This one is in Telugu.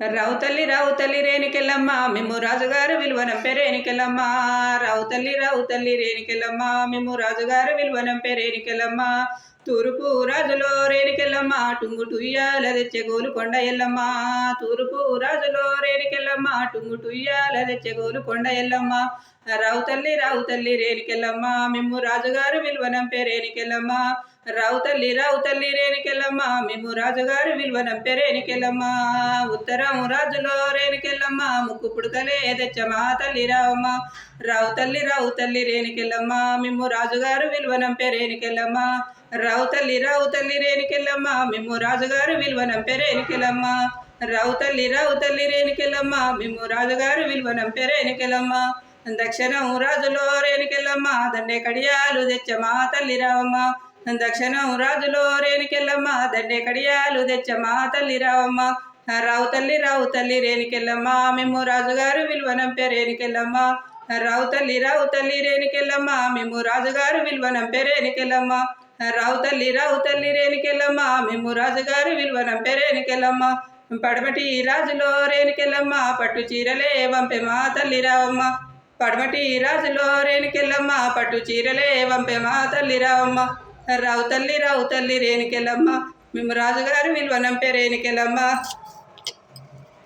రావు తల్లి రేణికెళ్ళమ్మ మేము రాజుగారు విలువనంపే రేణికెళ్ళమ్మ. రావు తల్లి రేణికెళ్ళమ్మ మేము రాజుగారు విలువనంపే రేణికెళ్ళమ్మ. తూర్పు రాజులో రేణికెళ్ళమ్మ టుంగు టుయ్యాల తెచ్చే గోలుకొండ ఎల్లమ్మ. తూర్పు రాజులో రేణికెళ్ళమ్మ టుంగు టుయ్యాల తెచ్చే గోలుకొండ ఎల్లమ్మ. రావు తల్లి రేణికెళ్ళమ్మ మేము రాజుగారు విలువనంపే రేణికెళ్ళమ్మ. రావు తల్లి రేణికెళ్ళమ్మ మేము రాజుగారు విలువనంపే రేణికెళ్ళమ్మ. ఉత్తరం రాజులో రేణికెళ్ళమ్మ ముక్కు పుడకలే తెచ్చమా తల్లి రావమ్మ. రావు తల్లి రేణికెళ్ళమ్మ మేము రాజుగారు విలువనంపే రేణికెళ్ళమ్మ. రావు తల్లి రేణికెళ్ళమ్మ మేము రాజుగారు విలువనంపే రేణికెళ్ళమ్మ. రావు తల్లి రేణికెళ్ళమ్మ మేము రాజుగారు విలువనంపే రేణికెళ్ళమ్మ. దక్షిణం రాజులో రేణికెళ్ళమ్మ దండే కడియాలు తెచ్చమా తల్లి రావమ్మ. దక్షిణం రాజులో రేణికెళ్ళమ్మ దండే కడియాలు తెచ్చమా తల్లి రావమ్మ. రావు తల్లి రేణికెళ్ళమ్మ మేము రాజుగారు విలువనంపే రేణికెళ్ళమ్మ. రావు తల్లి రేణికెళ్ళమ్మ మేము రాజుగారు విలువనంపే రేణికెళ్ళమ్మ. రావు తల్లి రేణికెళ్ళమ్మ మేము రాజుగారు విలువనంపే రేణికెళ్ళమ్మ. పడమటి రాజులో రేణికెళ్ళమ్మ పట్టు చీరలే వంపెమా తల్లి రావమ్మ. పడమటి రాజులో రేణికెళ్ళమ్మ పట్టు చీరలే వంపెమా తల్లి రావమ్మ. రావు తల్లి రేణికెళ్ళమ్మ మేము రాజుగారు విలువనంపే రేణికెళ్ళమ్మ.